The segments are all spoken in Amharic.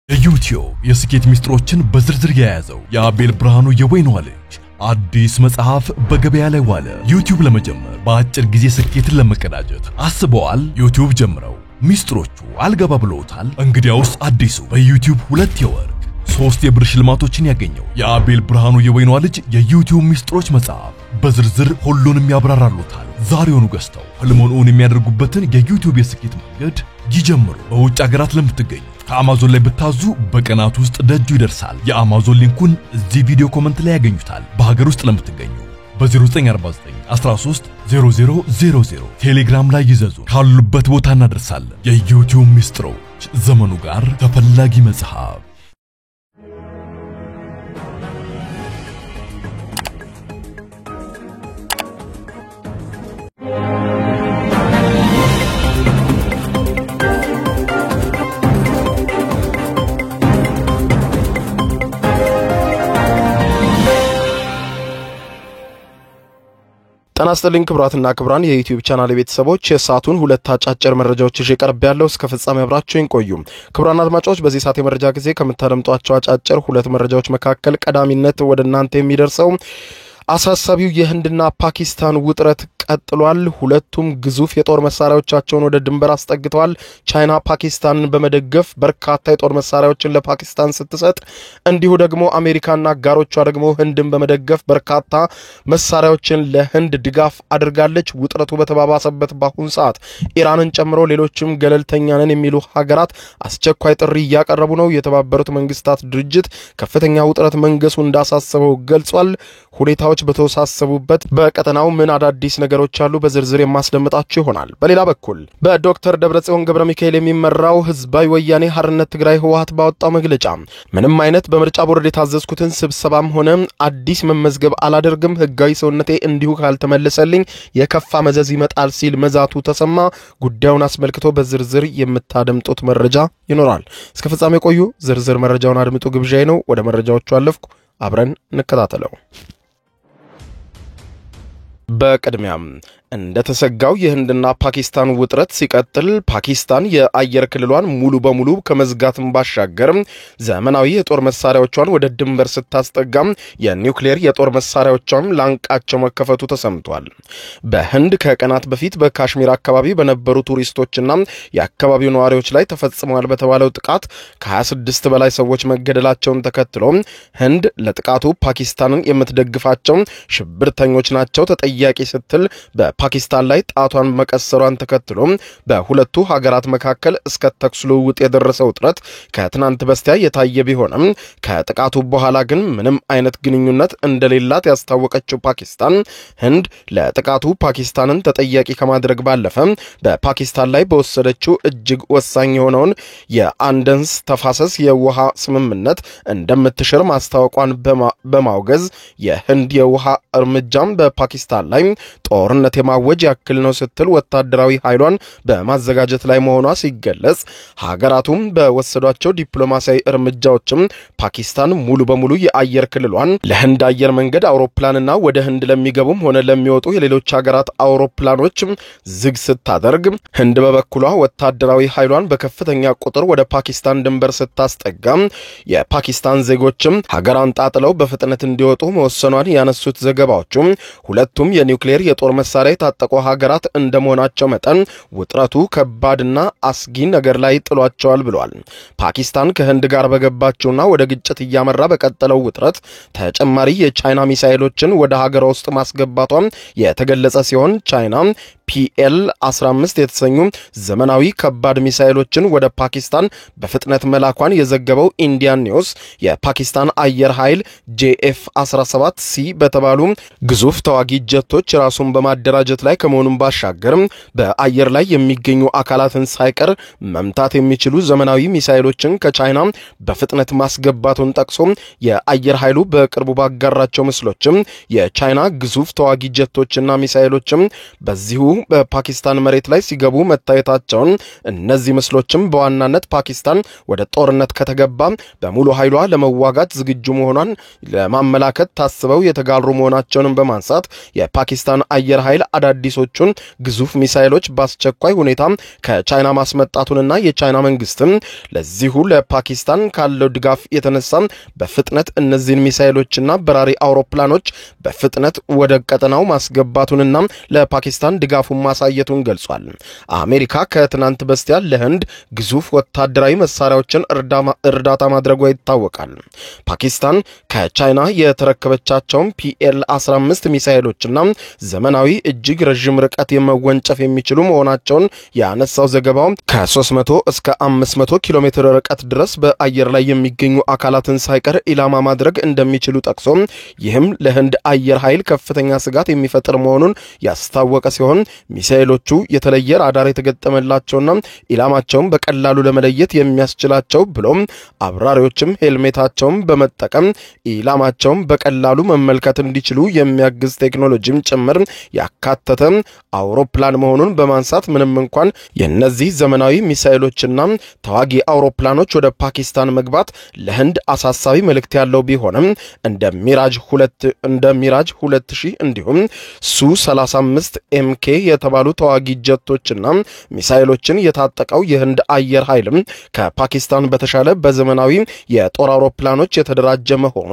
የዩቲዩብ የስኬት ሚስጥሮችን በዝርዝር የያዘው የአቤል ብርሃኑ የወይኗ ልጅ አዲስ መጽሐፍ በገበያ ላይ ዋለ። ዩቲዩብ ለመጀመር በአጭር ጊዜ ስኬትን ለመቀዳጀት አስበዋል? ዩቲዩብ ጀምረው ሚስጥሮቹ አልገባ ብለውታል? እንግዲያውስ አዲሱ በዩቲዩብ 2 የወርቅ 3 የብር ሽልማቶችን ያገኘው የአቤል ብርሃኑ የወይኗ ልጅ የዩቲዩብ ሚስጥሮች መጽሐፍ በዝርዝር ሁሉንም ያብራራሉታል። ዛሬውኑ ገዝተው ህልሞን እውን የሚያደርጉበትን የዩቲዩብ የስኬት መንገድ ይጀምሩ። በውጭ ሀገራት ለምትገኙ ከአማዞን ላይ ብታዙ በቀናት ውስጥ ደጁ ይደርሳል። የአማዞን ሊንኩን እዚህ ቪዲዮ ኮሜንት ላይ ያገኙታል። በሀገር ውስጥ ለምትገኙ በ0949 13 0000 ቴሌግራም ላይ ይዘዙ። ካሉበት ቦታ እናደርሳለን። የዩቲዩብ ሚስጥሮች ዘመኑ ጋር ተፈላጊ መጽሐፍ። ጤና ይስጥልኝ ክብራትና ክብራን የዩቲዩብ ቻናል ቤተሰቦች የሰዓቱን ሁለት አጫጭር መረጃዎች ይዤ ቀርብ ያለው እስከ ፍጻሜ አብራችሁኝ ቆዩ። ክብራና አድማጮች በዚህ ሰዓት የመረጃ ጊዜ ከምታደምጧቸው አጫጭር ሁለት መረጃዎች መካከል ቀዳሚነት ወደ እናንተ የሚደርሰው አሳሳቢው የህንድና ፓኪስታን ውጥረት ቀጥሏል። ሁለቱም ግዙፍ የጦር መሳሪያዎቻቸውን ወደ ድንበር አስጠግተዋል። ቻይና ፓኪስታንን በመደገፍ በርካታ የጦር መሳሪያዎችን ለፓኪስታን ስትሰጥ፣ እንዲሁ ደግሞ አሜሪካና አጋሮቿ ደግሞ ህንድን በመደገፍ በርካታ መሳሪያዎችን ለህንድ ድጋፍ አድርጋለች። ውጥረቱ በተባባሰበት በአሁኑ ሰዓት ኢራንን ጨምሮ ሌሎችም ገለልተኛ ነን የሚሉ ሀገራት አስቸኳይ ጥሪ እያቀረቡ ነው። የተባበሩት መንግስታት ድርጅት ከፍተኛ ውጥረት መንገሱ እንዳሳሰበው ገልጿል። ሁኔታዎች በተወሳሰቡበት በቀጠናው ምን አዳዲስ ነገሮች አሉ በዝርዝር የማስደምጣችሁ ይሆናል። በሌላ በኩል በዶክተር ደብረጽዮን ገብረ ሚካኤል የሚመራው ህዝባዊ ወያኔ ሓርነት ትግራይ ህወሓት ባወጣው መግለጫ ምንም አይነት በምርጫ ቦርድ የታዘዝኩትን ስብሰባም ሆነ አዲስ መመዝገብ አላደርግም፣ ህጋዊ ሰውነቴ እንዲሁ ካልተመለሰልኝ የከፋ መዘዝ ይመጣል ሲል መዛቱ ተሰማ። ጉዳዩን አስመልክቶ በዝርዝር የምታደምጡት መረጃ ይኖራል። እስከ ፍጻሜ ቆዩ። ዝርዝር መረጃውን አድምጡ ግብዣዬ ነው። ወደ መረጃዎቹ አለፍኩ። አብረን እንከታተለው። በቅድሚያም እንደተሰጋው የህንድና ፓኪስታን ውጥረት ሲቀጥል ፓኪስታን የአየር ክልሏን ሙሉ በሙሉ ከመዝጋትም ባሻገር ዘመናዊ የጦር መሳሪያዎቿን ወደ ድንበር ስታስጠጋም የኒውክሌር የጦር መሳሪያዎቿም ላንቃቸው መከፈቱ ተሰምቷል። በህንድ ከቀናት በፊት በካሽሚር አካባቢ በነበሩ ቱሪስቶችና የአካባቢው ነዋሪዎች ላይ ተፈጽመዋል በተባለው ጥቃት ከ26 በላይ ሰዎች መገደላቸውን ተከትሎ ህንድ ለጥቃቱ ፓኪስታንን የምትደግፋቸው ሽብርተኞች ናቸው ተጠያቂ ስትል ፓኪስታን ላይ ጣቷን መቀሰሯን ተከትሎ በሁለቱ ሀገራት መካከል እስከ ተኩስ ልውውጥ የደረሰው ውጥረት ከትናንት በስቲያ የታየ ቢሆንም ከጥቃቱ በኋላ ግን ምንም አይነት ግንኙነት እንደሌላት ያስታወቀችው ፓኪስታን ህንድ ለጥቃቱ ፓኪስታንን ተጠያቂ ከማድረግ ባለፈ በፓኪስታን ላይ በወሰደችው እጅግ ወሳኝ የሆነውን የአንደንስ ተፋሰስ የውሃ ስምምነት እንደምትሽር ማስታወቋን በማውገዝ የህንድ የውሃ እርምጃም በፓኪስታን ላይ ጦርነት ማወጅ ያክል ነው ስትል ወታደራዊ ኃይሏን በማዘጋጀት ላይ መሆኗ ሲገለጽ፣ ሀገራቱም በወሰዷቸው ዲፕሎማሲያዊ እርምጃዎችም ፓኪስታን ሙሉ በሙሉ የአየር ክልሏን ለህንድ አየር መንገድ አውሮፕላንና ወደ ህንድ ለሚገቡም ሆነ ለሚወጡ የሌሎች ሀገራት አውሮፕላኖች ዝግ ስታደርግ፣ ህንድ በበኩሏ ወታደራዊ ኃይሏን በከፍተኛ ቁጥር ወደ ፓኪስታን ድንበር ስታስጠጋ የፓኪስታን ዜጎችም ሀገራን ጣጥለው በፍጥነት እንዲወጡ መወሰኗን ያነሱት ዘገባዎቹ ሁለቱም የኒውክሌር የጦር መሳሪያ የታጠቁ ሀገራት እንደመሆናቸው መጠን ውጥረቱ ከባድና አስጊ ነገር ላይ ጥሏቸዋል ብሏል። ፓኪስታን ከህንድ ጋር በገባቸውና ወደ ግጭት እያመራ በቀጠለው ውጥረት ተጨማሪ የቻይና ሚሳኤሎችን ወደ ሀገሯ ውስጥ ማስገባቷም የተገለጸ ሲሆን ቻይና PL-15 የተሰኙ ዘመናዊ ከባድ ሚሳኤሎችን ወደ ፓኪስታን በፍጥነት መላኳን የዘገበው ኢንዲያን ኒውስ የፓኪስታን አየር ኃይል JF-17C በተባሉ ግዙፍ ተዋጊ ጀቶች ራሱን በማደራጀት ላይ ከመሆኑም ባሻገር በአየር ላይ የሚገኙ አካላትን ሳይቀር መምታት የሚችሉ ዘመናዊ ሚሳኤሎችን ከቻይና በፍጥነት ማስገባቱን ጠቅሶ የአየር ኃይሉ በቅርቡ ባጋራቸው ምስሎችም የቻይና ግዙፍ ተዋጊ ጀቶችና ሚሳኤሎችም በዚሁ በፓኪስታን መሬት ላይ ሲገቡ መታየታቸውን እነዚህ ምስሎችም በዋናነት ፓኪስታን ወደ ጦርነት ከተገባ በሙሉ ኃይሏ ለመዋጋት ዝግጁ መሆኗን ለማመላከት ታስበው የተጋሩ መሆናቸውን በማንሳት የፓኪስታን አየር ኃይል አዳዲሶቹን ግዙፍ ሚሳኤሎች በአስቸኳይ ሁኔታ ከቻይና ማስመጣቱንና የቻይና መንግስትም ለዚሁ ለፓኪስታን ካለው ድጋፍ የተነሳ በፍጥነት እነዚህን ሚሳኤሎችና በራሪ አውሮፕላኖች በፍጥነት ወደ ቀጠናው ማስገባቱንና ለፓኪስታን ድጋፉን ማሳየቱን ገልጿል። አሜሪካ ከትናንት በስቲያ ለህንድ ግዙፍ ወታደራዊ መሳሪያዎችን እርዳታ ማድረጓ ይታወቃል። ፓኪስታን ከቻይና የተረከበቻቸውን PL-15 ሚሳኤሎችና ዘመናዊ እጅግ ረጅም ርቀት የመወንጨፍ የሚችሉ መሆናቸውን ያነሳው ዘገባው ከ300 እስከ 500 ኪሎ ሜትር ርቀት ድረስ በአየር ላይ የሚገኙ አካላትን ሳይቀር ኢላማ ማድረግ እንደሚችሉ ጠቅሶ ይህም ለህንድ አየር ኃይል ከፍተኛ ስጋት የሚፈጥር መሆኑን ያስታወቀ ሲሆን ሚሳኤሎቹ የተለየ ራዳር የተገጠመላቸውና ኢላማቸውን በቀላሉ ለመለየት የሚያስችላቸው ብሎም አብራሪዎችም ሄልሜታቸውን በመጠቀም ኢላማቸውን በቀላሉ መመልከት እንዲችሉ የሚያግዝ ቴክኖሎጂም ጭምር ያካተተ አውሮፕላን መሆኑን በማንሳት ምንም እንኳን የነዚህ ዘመናዊ ሚሳኤሎችና ተዋጊ አውሮፕላኖች ወደ ፓኪስታን መግባት ለህንድ አሳሳቢ መልእክት ያለው ቢሆንም እንደ ሚራጅ 2000 እንዲሁም ሱ-35 MK የተባሉ ተዋጊ ጀቶችና ሚሳኤሎችን የታጠቀው የህንድ አየር ኃይልም ከፓኪስታን በተሻለ በዘመናዊ የጦር አውሮፕላኖች የተደራጀ መሆኑ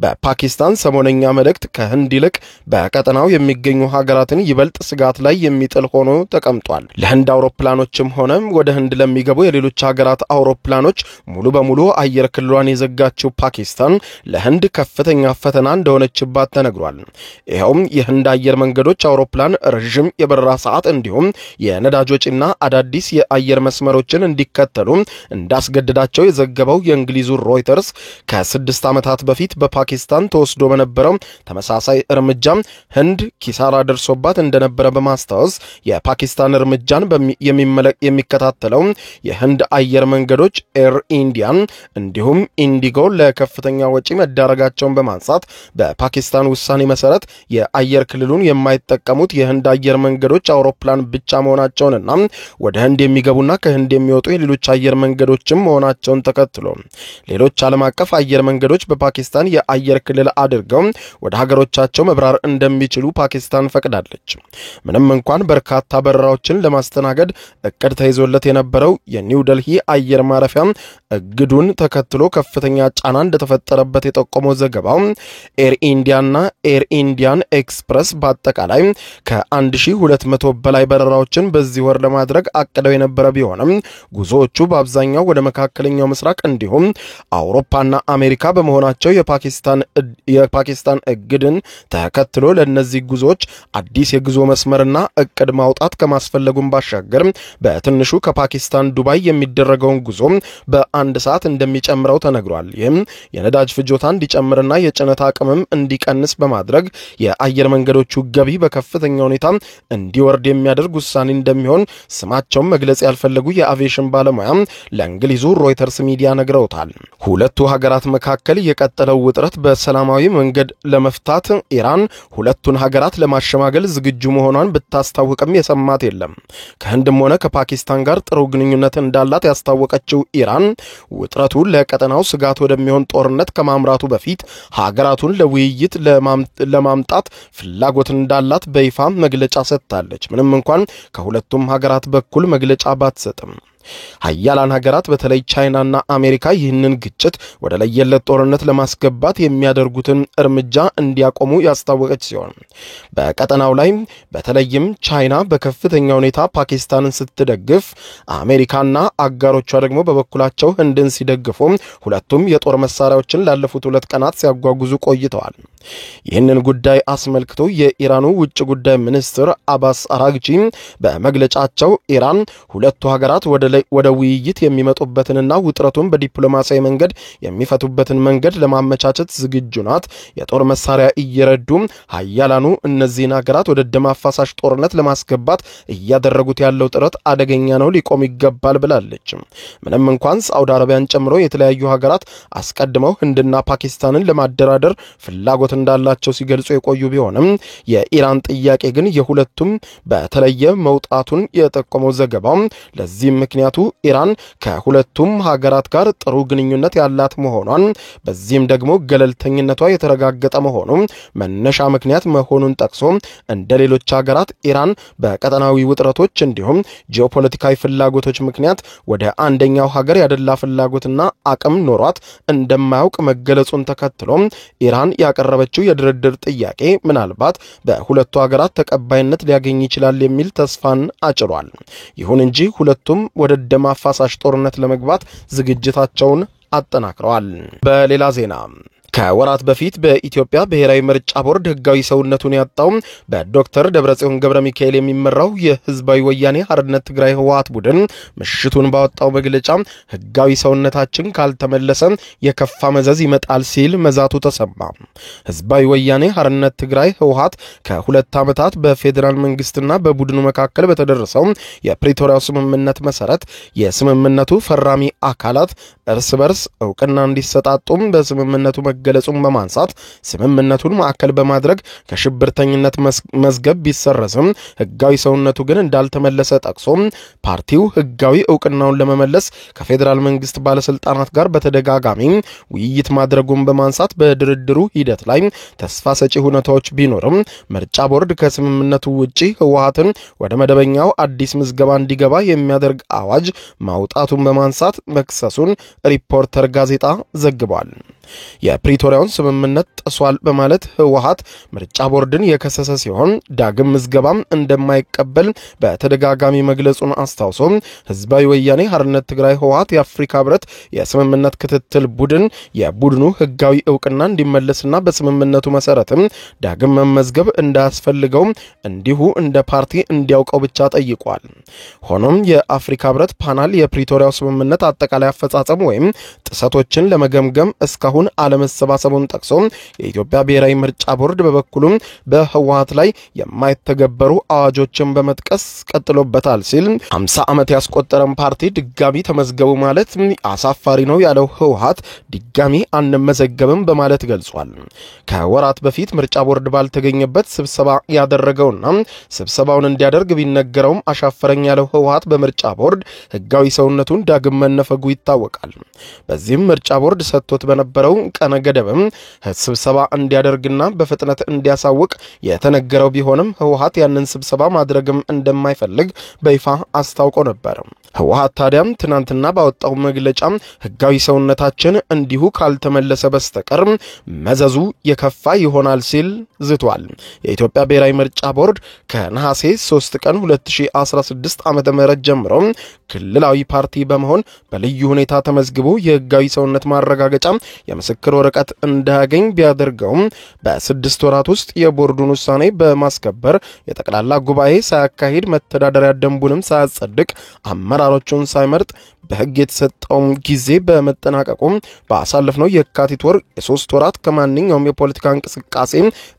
በፓኪስታን ሰሞነኛ መልእክት ከህንድ ይልቅ በቀጠናው የሚገኙ ሀገራትን ይበልጥ ስጋት ላይ የሚጥል ሆኖ ተቀምጧል። ለህንድ አውሮፕላኖችም ሆነ ወደ ህንድ ለሚገቡ የሌሎች ሀገራት አውሮፕላኖች ሙሉ በሙሉ አየር ክልሏን የዘጋችው ፓኪስታን ለህንድ ከፍተኛ ፈተና እንደሆነችባት ተነግሯል። ይኸውም የህንድ አየር መንገዶች አውሮፕላን ረዥም የበረራ ሰዓት እንዲሁም የነዳጅ ወጪና አዳዲስ የአየር መስመሮችን እንዲከተሉ እንዳስገድዳቸው የዘገበው የእንግሊዙ ሮይተርስ ከ6 ዓመታት በፊት በፓኪስታን ተወስዶ በነበረው ተመሳሳይ እርምጃ ህንድ ኪሳራ ደርሶባት እንደነበረ በማስታወስ የፓኪስታን እርምጃን የሚከታተለው የህንድ አየር መንገዶች ኤር ኢንዲያን እንዲሁም ኢንዲጎ ለከፍተኛ ወጪ መዳረጋቸውን በማንሳት በፓኪስታን ውሳኔ መሰረት የአየር ክልሉን የማይጠቀሙት የህንድ አየር መንገዶች አውሮፕላን ብቻ መሆናቸውንና ወደ ህንድ የሚገቡና ከህንድ የሚወጡ የሌሎች አየር መንገዶችም መሆናቸውን ተከትሎ ሌሎች ዓለም አቀፍ አየር መንገዶች በፓኪስታን የአየር ክልል አድርገው ወደ ሀገሮቻቸው መብራር እንደሚችሉ ፓኪስታን ፈቅዳለች። ምንም እንኳን በርካታ በረራዎችን ለማስተናገድ እቅድ ተይዞለት የነበረው የኒው ደልሂ አየር ማረፊያ እግዱን ተከትሎ ከፍተኛ ጫና እንደተፈጠረበት የጠቆመው ዘገባው ኤር ኢንዲያና ኤር ኢንዲያን ኤክስፕረስ በአጠቃላይ ከ1200 በላይ በረራዎችን በዚህ ወር ለማድረግ አቅደው የነበረ ቢሆንም ጉዞዎቹ በአብዛኛው ወደ መካከለኛው ምስራቅ እንዲሁም አውሮፓና አሜሪካ በመሆናቸው የፓኪስታን እግድን ተከትሎ ለነዚህ ጉዞዎች አዲስ የጉዞ መስመርና እቅድ ማውጣት ከማስፈለጉም ባሻገር በትንሹ ከፓኪስታን ዱባይ የሚደረገውን ጉዞ በአንድ ሰዓት እንደሚጨምረው ተነግሯል። ይህም የነዳጅ ፍጆታ እንዲጨምርና የጭነት አቅምም እንዲቀንስ በማድረግ የአየር መንገዶቹ ገቢ በከፍተኛ ሁኔታ እንዲወርድ የሚያደርግ ውሳኔ እንደሚሆን ስማቸውን መግለጽ ያልፈለጉ የአቪዬሽን ባለሙያ ለእንግሊዙ ሮይተርስ ሚዲያ ነግረውታል። ሁለቱ ሀገራት መካከል የቀጠለው ውጥረት በሰላማዊ መንገድ ለመፍታት ኢራን ሁለቱን ሀገራት ለማሸማገል ዝግጁ መሆኗን ብታስታውቅም የሰማት የለም። ከህንድም ሆነ ከፓኪስታን ጋር ጥሩ ግንኙነት እንዳላት ያስታወቀችው ኢራን ውጥረቱ ለቀጠናው ስጋት ወደሚሆን ጦርነት ከማምራቱ በፊት ሀገራቱን ለውይይት ለማምጣት ፍላጎት እንዳላት በይፋ መግለጫ ሰጥታለች። ምንም እንኳን ከሁለቱም ሀገራት በኩል መግለጫ ባትሰጥም ሀያላን ሀገራት በተለይ ቻይናና አሜሪካ ይህንን ግጭት ወደ ለየለት ጦርነት ለማስገባት የሚያደርጉትን እርምጃ እንዲያቆሙ ያስታወቀች ሲሆን በቀጠናው ላይ በተለይም ቻይና በከፍተኛ ሁኔታ ፓኪስታንን ስትደግፍ፣ አሜሪካና አጋሮቿ ደግሞ በበኩላቸው ህንድን ሲደግፉ ሁለቱም የጦር መሳሪያዎችን ላለፉት 2 ቀናት ሲያጓጉዙ ቆይተዋል። ይህንን ጉዳይ አስመልክቶ የኢራኑ ውጭ ጉዳይ ሚኒስትር አባስ አራግቺ በመግለጫቸው ኢራን ሁለቱ ሀገራት ወደ ወደ ውይይት የሚመጡበትንና ውጥረቱን በዲፕሎማሲያዊ መንገድ የሚፈቱበትን መንገድ ለማመቻቸት ዝግጁ ናት። የጦር መሳሪያ እየረዱ ሀያላኑ እነዚህን ሀገራት ወደ ደም አፋሳሽ ጦርነት ለማስገባት እያደረጉት ያለው ጥረት አደገኛ ነው፣ ሊቆም ይገባል ብላለች። ምንም እንኳን ሳዑዲ አረቢያን ጨምሮ የተለያዩ ሀገራት አስቀድመው ህንድና ፓኪስታንን ለማደራደር ፍላጎት እንዳላቸው ሲገልጹ የቆዩ ቢሆንም የኢራን ጥያቄ ግን የሁለቱም በተለየ መውጣቱን የጠቆመው ዘገባው ለዚህም ምክንያቱ ኢራን ከሁለቱም ሀገራት ጋር ጥሩ ግንኙነት ያላት መሆኗን በዚህም ደግሞ ገለልተኝነቷ የተረጋገጠ መሆኑ መነሻ ምክንያት መሆኑን ጠቅሶ እንደ ሌሎች ሀገራት ኢራን በቀጠናዊ ውጥረቶች እንዲሁም ጂኦፖለቲካዊ ፍላጎቶች ምክንያት ወደ አንደኛው ሀገር ያደላ ፍላጎትና አቅም ኖሯት እንደማያውቅ መገለጹን ተከትሎ ኢራን ያቀረበችው የድርድር ጥያቄ ምናልባት በሁለቱ ሀገራት ተቀባይነት ሊያገኝ ይችላል የሚል ተስፋን አጭሯል። ይሁን እንጂ ሁለቱም ወደ ደም አፋሳሽ ጦርነት ለመግባት ዝግጅታቸውን አጠናክረዋል። በሌላ ዜና ከወራት በፊት በኢትዮጵያ ብሔራዊ ምርጫ ቦርድ ህጋዊ ሰውነቱን ያጣው በዶክተር ደብረጽዮን ገብረ ሚካኤል የሚመራው የህዝባዊ ወያኔ ሓርነት ትግራይ ህወሓት ቡድን ምሽቱን ባወጣው መግለጫ ህጋዊ ሰውነታችን ካልተመለሰ የከፋ መዘዝ ይመጣል ሲል መዛቱ ተሰማ። ህዝባዊ ወያኔ ሓርነት ትግራይ ህወሓት ከሁለት ዓመታት በፌዴራል መንግስትና በቡድኑ መካከል በተደረሰው የፕሪቶሪያው ስምምነት መሰረት የስምምነቱ ፈራሚ አካላት እርስ በርስ እውቅና እንዲሰጣጡም በስምምነቱ ገለጹን በማንሳት ስምምነቱን ማዕከል በማድረግ ከሽብርተኝነት መዝገብ ቢሰረዝም ህጋዊ ሰውነቱ ግን እንዳልተመለሰ ጠቅሶ ፓርቲው ህጋዊ እውቅናውን ለመመለስ ከፌዴራል መንግስት ባለስልጣናት ጋር በተደጋጋሚ ውይይት ማድረጉን በማንሳት በድርድሩ ሂደት ላይ ተስፋ ሰጪ ሁኔታዎች ቢኖርም ምርጫ ቦርድ ከስምምነቱ ውጪ ህወሓትን ወደ መደበኛው አዲስ ምዝገባ እንዲገባ የሚያደርግ አዋጅ ማውጣቱን በማንሳት መክሰሱን ሪፖርተር ጋዜጣ ዘግቧል። የፕሪቶሪያውን ስምምነት ጥሷል በማለት ህወሓት ምርጫ ቦርድን የከሰሰ ሲሆን ዳግም ምዝገባም እንደማይቀበል በተደጋጋሚ መግለጹን አስታውሶ ህዝባዊ ወያኔ ሓርነት ትግራይ ህወሓት የአፍሪካ ህብረት የስምምነት ክትትል ቡድን የቡድኑ ህጋዊ እውቅና እንዲመለስና በስምምነቱ መሰረትም ዳግም መመዝገብ እንዳያስፈልገው እንዲሁ እንደ ፓርቲ እንዲያውቀው ብቻ ጠይቋል። ሆኖም የአፍሪካ ህብረት ፓናል የፕሪቶሪያው ስምምነት አጠቃላይ አፈጻጸም ወይም ጥሰቶችን ለመገምገም እስካሁን አለመሰባሰቡን ጠቅሶ የኢትዮጵያ ብሔራዊ ምርጫ ቦርድ በበኩሉ በህወሓት ላይ የማይተገበሩ አዋጆችን በመጥቀስ ቀጥሎበታል ሲል 50 ዓመት ያስቆጠረን ፓርቲ ድጋሚ ተመዝገቡ ማለት አሳፋሪ ነው ያለው ህወሓት ድጋሚ አንመዘገብም በማለት ገልጿል። ከወራት በፊት ምርጫ ቦርድ ባልተገኘበት ስብሰባ ያደረገውና ስብሰባውን እንዲያደርግ ቢነገረውም አሻፈረኝ ያለው ህወሓት በምርጫ ቦርድ ህጋዊ ሰውነቱን ዳግም መነፈጉ ይታወቃል። በዚህም ምርጫ ቦርድ ሰጥቶት በነበረው ቀነ ገደብም ስብሰባ እንዲያደርግና በፍጥነት እንዲያሳውቅ የተነገረው ቢሆንም ህወሓት ያንን ስብሰባ ማድረግም እንደማይፈልግ በይፋ አስታውቆ ነበር። ህወሓት ታዲያም ትናንትና ባወጣው መግለጫ ህጋዊ ሰውነታችን እንዲሁ ካልተመለሰ በስተቀር መዘዙ የከፋ ይሆናል ሲል ዝቷል። የኢትዮጵያ ብሔራዊ ምርጫ ቦርድ ከነሐሴ 3 ቀን 2016 ዓ.ም ጀምሮ ክልላዊ ፓርቲ በመሆን በልዩ ሁኔታ ተመዝግቦ የህጋዊ ሰውነት ማረጋገጫ የምስክር ወረቀት እንዳያገኝ ቢያደርገውም በ6 ወራት ውስጥ የቦርዱን ውሳኔ በማስከበር የጠቅላላ ጉባኤ ሳያካሂድ መተዳደሪያ ደንቡንም ሳያጸድቅ አመራሮቹን ሳይመርጥ በህግ የተሰጠው ጊዜ በመጠናቀቁ በአሳለፍነው የካቲት ወር የ3 ወራት ከማንኛውም የፖለቲካ እንቅስቃሴ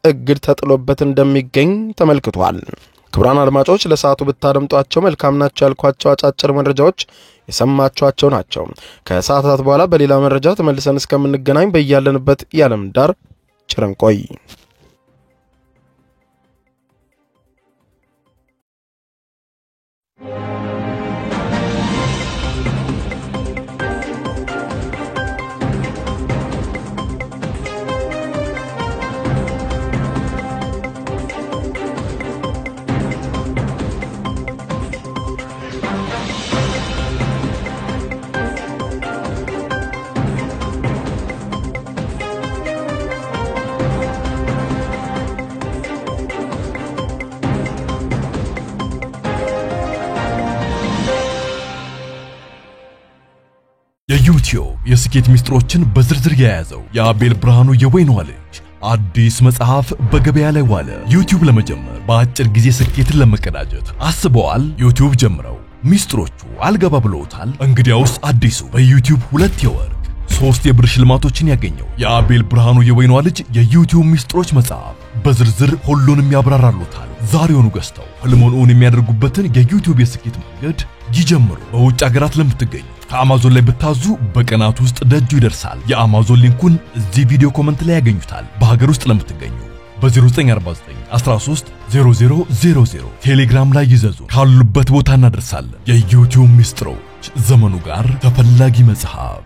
እግድ ተጥሎበት እንደሚገኝ ተመልክቷል። ክቡራን አድማጮች ለሰዓቱ ብታደምጧቸው መልካም ናቸው ያልኳቸው አጫጭር መረጃዎች የሰማችኋቸው ናቸው። ከሰዓታት በኋላ በሌላ መረጃ ተመልሰን እስከምንገናኝ በያለንበት የዓለም ዳር ቸር እንቆይ። የዩቲዩብ የስኬት ሚስጥሮችን በዝርዝር የያዘው የአቤል ብርሃኑ የወይኗ ልጅ አዲስ መጽሐፍ በገበያ ላይ ዋለ። ዩቲዩብ ለመጀመር በአጭር ጊዜ ስኬትን ለመቀዳጀት አስበዋል? ዩቲዩብ ጀምረው ሚስጥሮቹ አልገባ ብለውታል? እንግዲያውስ አዲሱ በዩቲዩብ 2 የወርቅ 3 የብር ሽልማቶችን ያገኘው የአቤል ብርሃኑ የወይኗ ልጅ የዩቲዩብ ሚስጥሮች መጽሐፍ በዝርዝር ሁሉንም ያብራራሉታል። ዛሬውኑ ገዝተው ህልሞን የሚያደርጉበትን የዩቲዩብ የስኬት መንገድ ይጀምሩ። በውጭ ሀገራት ለምትገኙ ከአማዞን ላይ ብታዙ በቀናት ውስጥ ደጁ ይደርሳል። የአማዞን ሊንኩን እዚህ ቪዲዮ ኮሜንት ላይ ያገኙታል። በሀገር ውስጥ ለምትገኙ በ0949 13 0000 ቴሌግራም ላይ ይዘዙ። ካሉበት ቦታ እናደርሳለን። የዩቲዩብ ሚስጥሮች ዘመኑ ጋር ተፈላጊ መጽሐፍ